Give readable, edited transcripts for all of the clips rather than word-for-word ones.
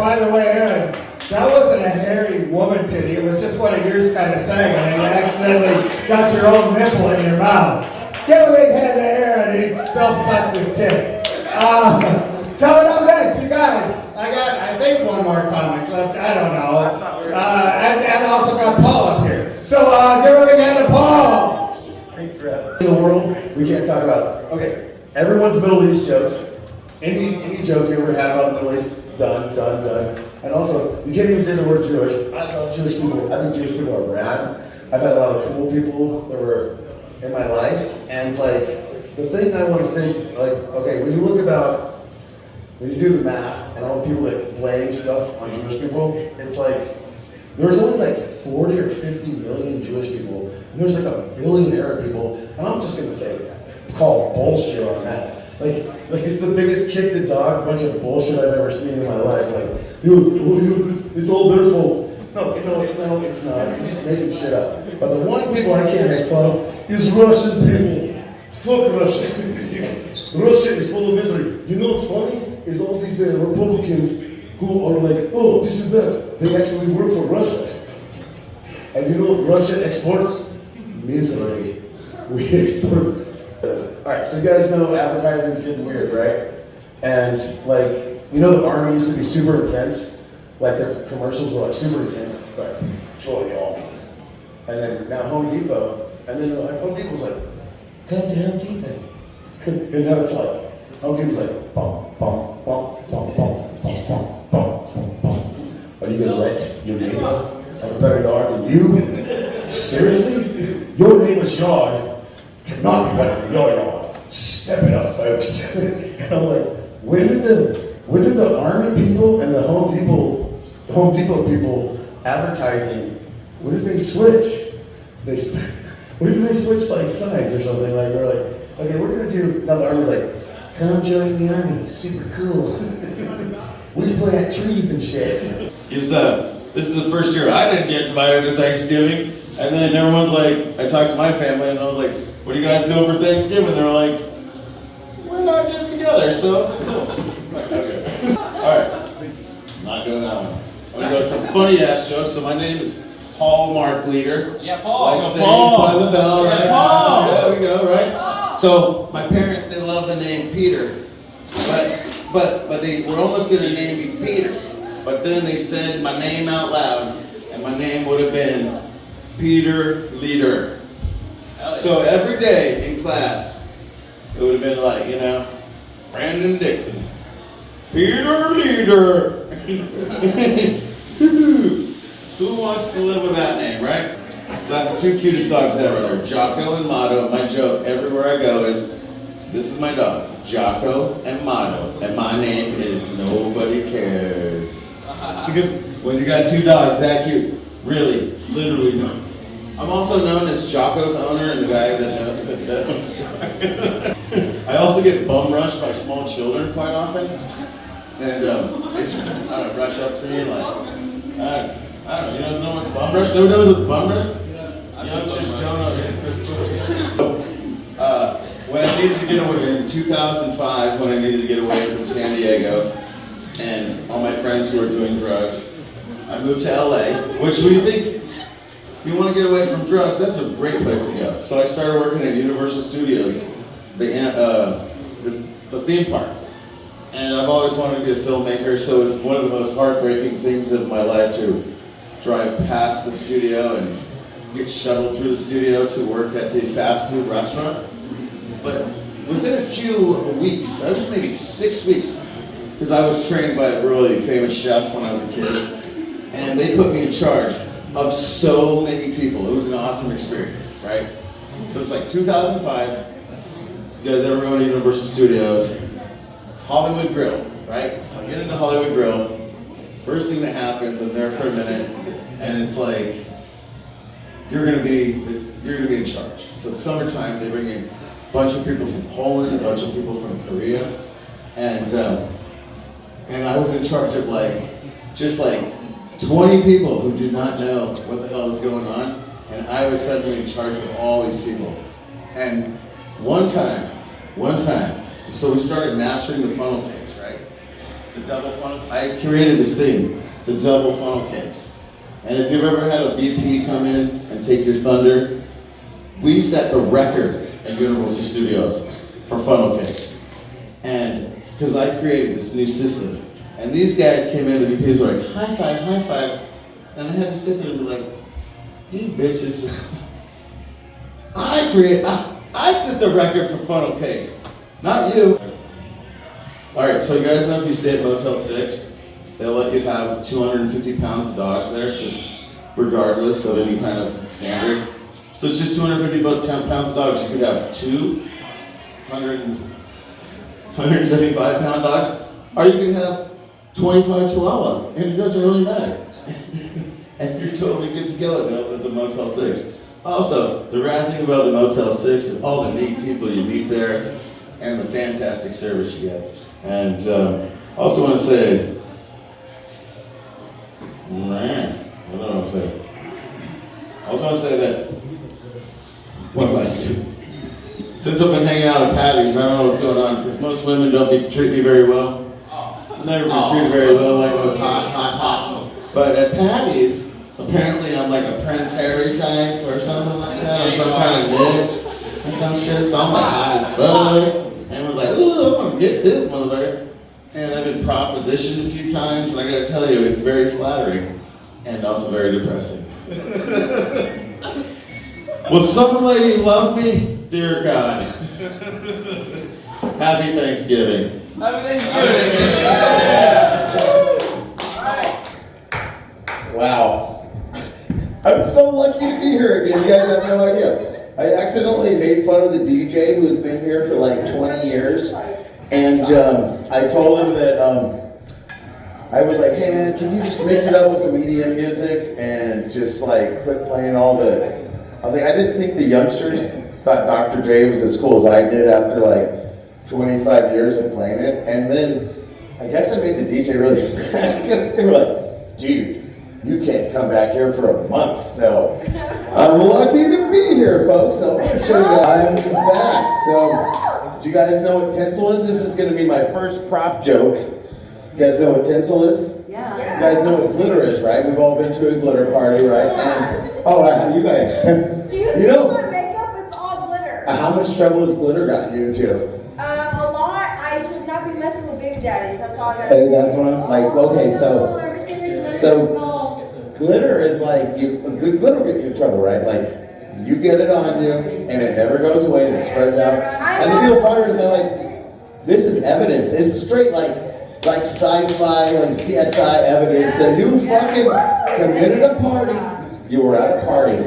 by the way, Aaron, that wasn't a hairy woman titty. It was just one of yours kind of sagging, and you accidentally got your own nipple in your mouth. Give a big hand to Aaron. He self-sucks his tits. Coming up next, you guys. I think one more comic left. I don't know. And also got Paul up here. So give a big hand to Paul. Thanks, Brad. In the world, we can't talk about. Okay, everyone's Middle East jokes. Any joke you ever had about the Middle East, done. And also, you can't even say the word Jewish. I love Jewish people. I think Jewish people are rad. I've had a lot of cool people that were in my life, and like the thing I want to think, like, okay, when you do the math and all the people that blame stuff on Jewish people, it's like there's only like 40 or 50 million Jewish people, and there's like a billion Arab people, and I'm just gonna say, call bullshit on that. Like it's the biggest kick the dog bunch of bullshit I've ever seen in my life. Like, it's all their fault. No, it's not. You're just making shit up. But the one people I can't make fun of is Russian people. Fuck Russia. Russia is full of misery. You know what's funny? Is all these Republicans who are like, oh, this and that, they actually work for Russia. And you know what Russia exports? Misery. We export. Alright, so you guys know advertising is getting weird, right? And like, you know the Army used to be super intense? Like their commercials were like super intense, like, join the Army. And then now Home Depot, and then like, Home Depot's like, come to Home Depot. And now it's like, Home Depot's like, bum, bum, bum, bum, bum, bum, bum, bum, bum. Are you gonna let your neighbor have a better yard than you? Seriously? Your neighbor's yard cannot be better than your yard. Step it up, folks. And I'm like, when did the Army people and the Home Depot people advertising, when did they switch? When did they switch like sides or something? Like we're like, okay, we're gonna do. Now the Army's like, come join the Army. It's super cool. We plant trees and shit. This is the first year I didn't get invited to Thanksgiving, and then everyone's like, I talked to my family and I was like, what are you guys doing for Thanksgiving? They're like, we're not getting together, so it's cool. Okay. Alright, not doing that one. I'm gonna go to some funny ass jokes. So my name is Paul Mark Leader. Yeah, Paul. Like Saved by the Bell, right? Yeah, Paul. Yeah, there we go, right? So my parents, they love the name Peter, but they were almost gonna name me Peter. But then they said my name out loud, and my name would have been Peter Leader. So every day in class, it would have been like, you know, Brandon Dixon, Peter Leader. Who wants to live with that name, right? So I have the two cutest dogs ever. They're Jocko and Motto. My joke everywhere I go is, this is my dog, Jocko and Motto, and my name is Nobody Cares. Because when you got two dogs that cute, really, literally, I'm also known as Jocko's owner and the guy that owns Jocko. I also get bum rushed by small children quite often, and they just rush up to me like, I don't know, you know what bum rush? Nobody knows what bum rush? Young chicks don't know. When I needed to get away in 2005, when I needed to get away from San Diego and all my friends who were doing drugs, I moved to LA, which we think, you want to get away from drugs, that's a great place to go. So I started working at Universal Studios, the theme park. And I've always wanted to be a filmmaker, so it's one of the most heartbreaking things of my life to drive past the studio and get shuttled through the studio to work at the fast food restaurant. But within a few weeks, I was maybe 6 weeks, because I was trained by a really famous chef when I was a kid, and they put me in charge of so many people. It was an awesome experience, right? So it's like 2005, you guys ever go to Universal Studios, Hollywood Grill, right? So I get into Hollywood Grill, first thing that happens, I'm there for a minute, and it's like, you're gonna be in charge. So it's summertime, they bring in a bunch of people from Poland, a bunch of people from Korea, and I was in charge of just 20 people who did not know what the hell was going on, and I was suddenly in charge of all these people. And one time, so we started mastering the funnel cakes, right? the double funnel. I created this thing, the double funnel cakes. And if you've ever had a VP come in and take your thunder, we set the record at Universal Studios for funnel cakes. And because I created this new system. And these guys came in, the VPs were like, high five, high five. And I had to sit there and be like, you bitches. I set the record for funnel cakes, not you. All right, so you guys know if you stay at Motel 6, they'll let you have 250 pounds of dogs there, just regardless of any kind of standard. So it's just 250 pounds of dogs. You could have 175 pound dogs, or you could have 25 chihuahuas, and it doesn't really matter. And you're totally good to go at the Motel 6. Also, the rad thing about the Motel 6 is all the neat people you meet there, and the fantastic service you get. And also want to say, what do I want to say? I also want to say that, what am I saying? Since I've been hanging out at Patty's, I don't know what's going on, because most women don't treat me very well. I've never been treated very well, like I was hot. But at Patty's, apparently I'm like a Prince Harry type or something like that, or some kind of niche or some shit, so I'm like hot as fuck. And was like, ooh, I'm gonna get this motherfucker. And I've been propositioned a few times, and I gotta tell you, it's very flattering and also very depressing. Will some lady love me? Dear God. Happy Thanksgiving. Happy Thanksgiving. Wow. I'm so lucky to be here again. You guys have no idea. I accidentally made fun of the DJ who's been here for like 20 years. And I told him that I was like, hey man, can you just mix it up with some EDM music and just like quit playing all the... I was like, I didn't think the youngsters thought Dr. Dre was as cool as I did after like 25 years of playing it. And then I guess I made the DJ really mad because they were like, dude, you can't come back here for a month. So I'm lucky to be here, folks. So I'm going to show you guys I'm back. So do you guys know what tinsel is? This is going to be my first prop joke. You guys know what tinsel is? Yeah. You guys know what glitter is, right? We've all been to a glitter party, right? And, you guys. Do you know what makeup? It's all glitter. How much trouble has glitter gotten you into? A lot. I should not be messing with baby daddies. That's all I got. And that's what I'm like. Okay, so Everything in glitter is so all- glitter is like glitter will get you in trouble, right? Like you get it on you, and it never goes away, and it spreads out, and then people find it, and they're like, "This is evidence. It's straight like sci-fi, like CSI evidence that you fucking committed a party. You were at a party."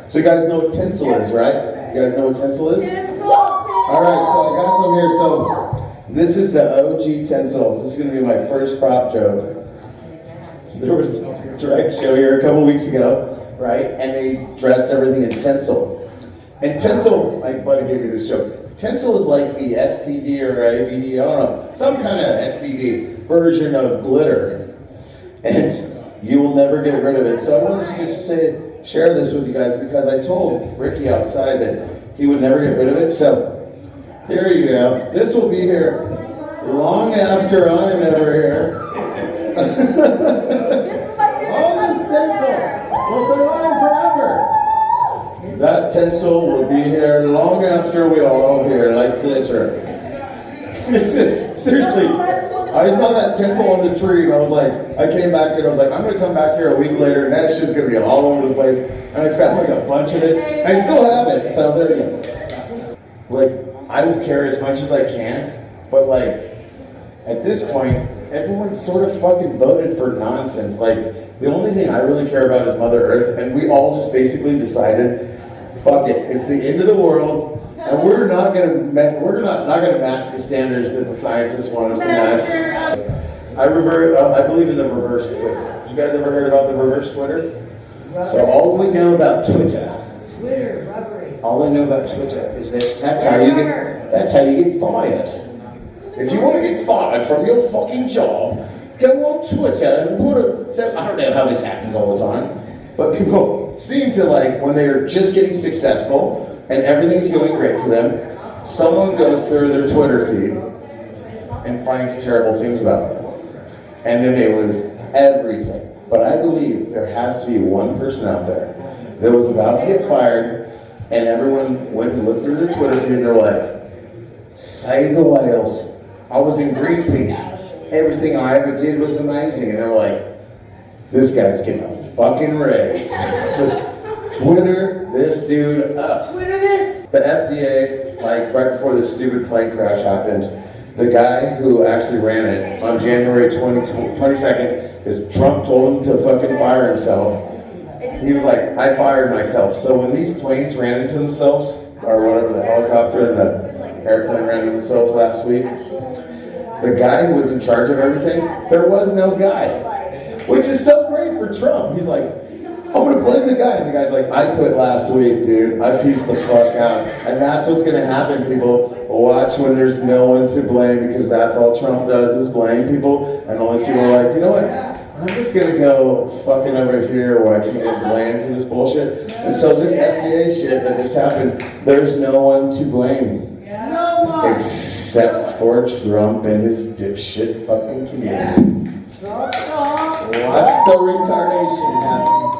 So you guys know what tinsel is, right? You guys know what tinsel is? Tinsel. All right, so I got some here. So this is the OG tinsel. This is gonna be my first prop joke. There was a drag show here a couple weeks ago, right? And they dressed everything in tinsel. And tinsel, my buddy gave me this joke. Tinsel is like the STD or ABD, I don't know, some kind of STD version of glitter. And you will never get rid of it. So I wanted to just share this with you guys because I told Ricky outside that he would never get rid of it. So here you go. This will be here long after I'm ever here. This is my favorite All this tinsel will survive forever. That tinsel will be here long after we all here, like glitter. Seriously, I saw that tinsel on the tree and I was like, I came back and I was like, I'm gonna come back here a week later and that shit's gonna be all over the place. And I found like a bunch of it. I still have it, so there you go. Like, I will care as much as I can, but like, at this point, everyone sort of fucking voted for nonsense. Like, the only thing I really care about is Mother Earth, and we all just basically decided, fuck it, it's the end of the world, and we're not gonna match the standards that the scientists want us to match. I believe in the reverse Twitter. Did you guys ever heard about the reverse Twitter? So all we know about Twitter, rubbery. all I know about Twitter is that that's how you get fired. If you want to get fired from your fucking job, go on Twitter and I don't know how this happens all the time, but people seem to like when they're just getting successful and everything's going great for them, someone goes through their Twitter feed and finds terrible things about them. and then they lose everything. But I believe there has to be one person out there that was about to get fired, and everyone went and looked through their Twitter feed and they're like, save the whales. I was in Greenpeace. Everything I ever did was amazing. And they're like, this guy's getting a fucking raise. Twitter this dude up. Twitter this. The FDA, like right before this stupid plane crash happened, the guy who actually ran it on January 22nd, because Trump told him to fucking fire himself. He was like, I fired myself. So when these planes ran into themselves, or whatever, the helicopter and the airplane ran into themselves last week, the guy who was in charge of everything, there was no guy. Which is so great for Trump. He's like, I'm gonna blame the guy. And the guy's like, I quit last week, dude. I pieced the fuck out. And that's what's gonna happen, people. Watch when there's no one to blame, because that's all Trump does is blame people. And all these people are like, you know what? I'm just gonna go fucking over here where I can get blamed for this bullshit. And so this FDA shit that just happened, there's no one to blame. No one. Except for Trump and his dipshit fucking community. Watch the retardation happen.